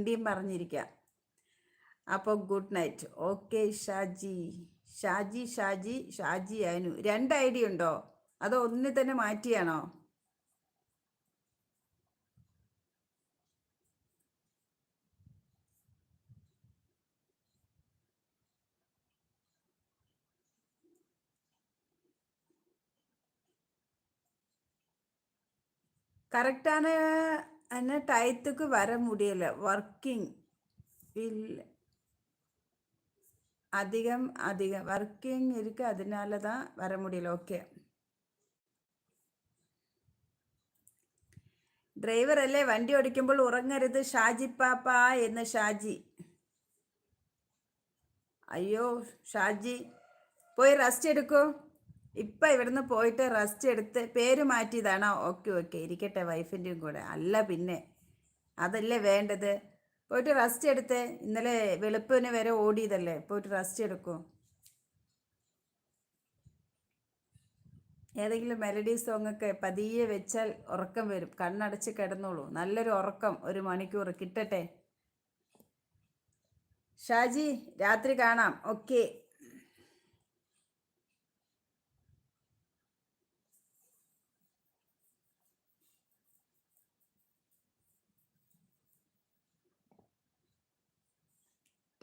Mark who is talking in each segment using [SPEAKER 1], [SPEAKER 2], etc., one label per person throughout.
[SPEAKER 1] മിണ്ടിയും പറഞ്ഞിരിക്കാം. അപ്പോൾ good night. Okay Shaji. Shaji Shaji Shaji Anu 2 ID ഉണ്ടോ അതോ ഒന്നിൽ തന്നെ മാറ്റിയാണോ? கரெக்டான என்ன டயத்துக்கு வர முடியல. ஒர்க்கிங் இல்லை, அதிகம் ஒர்க்கிங் இருக்குது, அதனால தான் வர முடியல. ഓക്കെ. ഡ്രൈവർ അല്ലേ, വണ്ടി ഓടിക്കുമ്പോൾ ഉറങ്ങരുത് ഷാജി പാപ്പ എന്ന് ഷാജി. അയ്യോ ഷാജി, പോയി റെസ്റ്റ് എടുക്കൂ. ഇപ്പം ഇവിടുന്ന് പോയിട്ട് റെസ്റ്റ് എടുത്ത്. പേര് മാറ്റിയതാണോ? ഓക്കെ ഓക്കെ, ഇരിക്കട്ടെ, വൈഫിൻ്റെയും കൂടെ. അല്ല പിന്നെ അതല്ലേ വേണ്ടത്. പോയിട്ട് റെസ്റ്റ് എടുത്ത്. ഇന്നലെ വെളുപ്പിന് വരെ ഓടിയതല്ലേ, പോയിട്ട് റെസ്റ്റ് എടുക്കൂ. ഏതെങ്കിലും മെലഡി സോങ്ങൊക്കെ പതിയെ വെച്ചാൽ ഉറക്കം വരും. കണ്ണടച്ച് കിടന്നോളൂ. നല്ലൊരു ഉറക്കം 1 മണിക്കൂർ കിട്ടട്ടെ. ഷാജി, രാത്രി കാണാം. ഓക്കെ.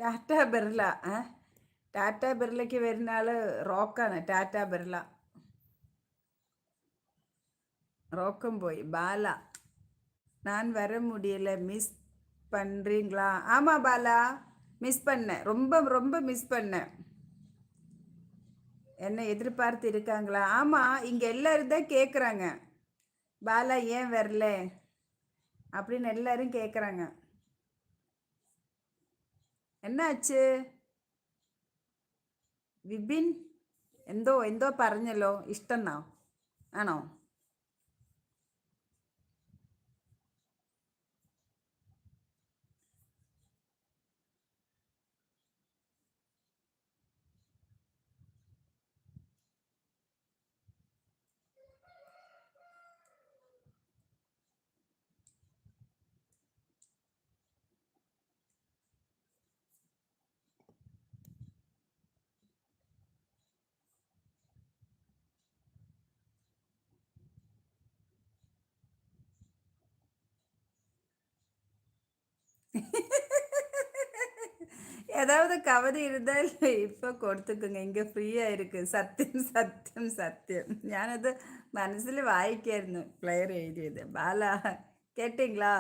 [SPEAKER 1] ടാറ്റ ബിർള. ടാറ്റ ബിർളയ്ക്ക് വരുന്ന ആള് റോക്കാണ്. ടാറ്റ ബിർള. റോക്കും പോയി. ബാല, நான் வர முடியல, மிஸ் பண்ணுறீங்களா? ஆமாம் பாலா, மிஸ் பண்ணேன். ரொம்ப ரொம்ப மிஸ் பண்ணேன். என்ன எதிர்பார்த்து இருக்காங்களா? ஆமாம், இங்கே எல்லோரும் தான் கேட்குறாங்க, பாலா ஏன் வரல அப்படின்னு எல்லாரும் கேட்குறாங்க. എന്നാച്ച് വിപിൻ? എന്തോ പറഞ്ഞല്ലോ, ഇഷ്ടമെന്നോ ആണോ? ஏதாவது கவிதை இருந்தால் இப்போ கொடுத்துக்குங்க, இங்கே ஃப்ரீயாக இருக்குது. സത്യം സത്യം സത്യം. ഞാനത് മനസ്സിൽ വായിക്കായിരുന്നു, പ്ലെയർ എഴുതിയത്. ബാല, കേട്ടിங்களா?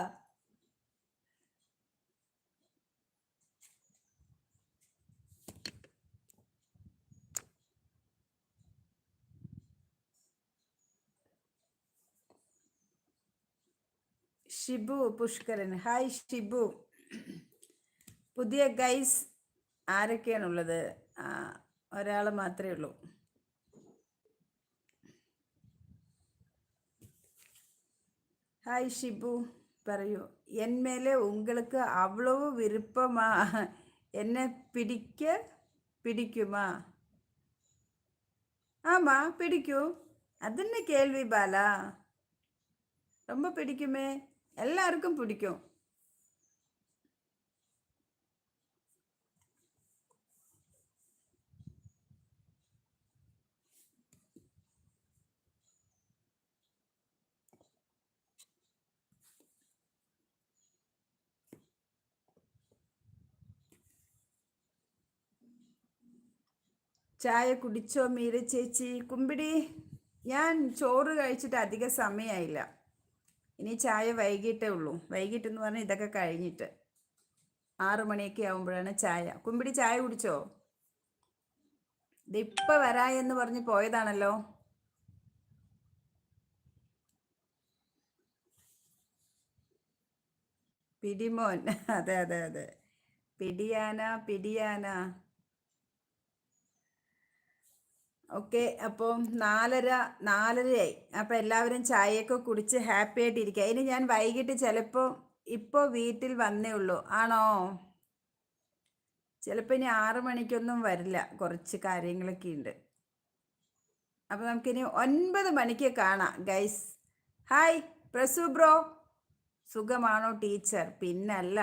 [SPEAKER 1] ഷിബു പുഷ്കരൻ. ഹായ് ഷിബു. പുതിയ ഗൈസ് ആരൊക്കെയാണുള്ളത്? ഒരാൾ മാത്രമേ ഉള്ളൂ. ഹായ് ഷിബു, പറയൂ. എന്മേലെ உங்களுக்கு அவ்வளவு விருப்பமா? എന്നെ പിടിക്കുമാ? ஆமா பிடிக்கும். அதுன்ன கேள்வி பாலா. ரொம்ப பிடிக்குமே, எல்லாருக்கும் பிடிக்கும். ചായ കുടിച്ചോ മീര ചേച്ചി? കുമ്പിടി, ഞാൻ ചോറ് കഴിച്ചിട്ട് അധിക സമയമായില്ല. ഇനി ചായ വൈകിട്ടേ ഉള്ളൂ. വൈകിട്ടെന്ന് പറഞ്ഞാൽ ഇതൊക്കെ കഴിഞ്ഞിട്ട് 6 മണിയൊക്കെ ആകുമ്പോഴാണ് ചായ. കുമ്പിടി ചായ കുടിച്ചോ? ഇതിപ്പോൾ വരായെന്ന് പറഞ്ഞ് പോയതാണല്ലോ. പിടിമോൻ. അതെ അതെ അതെ, പിടിയാന. ഓക്കെ. അപ്പം 4:30 അപ്പം എല്ലാവരും ചായയൊക്കെ കുടിച്ച് ഹാപ്പി ആയിട്ടിരിക്കുക. ഇനി ഞാൻ വൈകിട്ട് ചിലപ്പോൾ ഇപ്പോൾ വീട്ടിൽ വന്നേ ഉള്ളൂ. ആണോ? ചിലപ്പോൾ ഇനി 6 മണിക്കൊന്നും വരില്ല, കുറച്ച് കാര്യങ്ങളൊക്കെ ഉണ്ട്. അപ്പോൾ നമുക്കിനി 9 മണിക്ക് കാണാം ഗൈസ്. ഹായ് പ്രസു ബ്രോ, സുഖമാണോ ടീച്ചർ? പിന്നല്ല.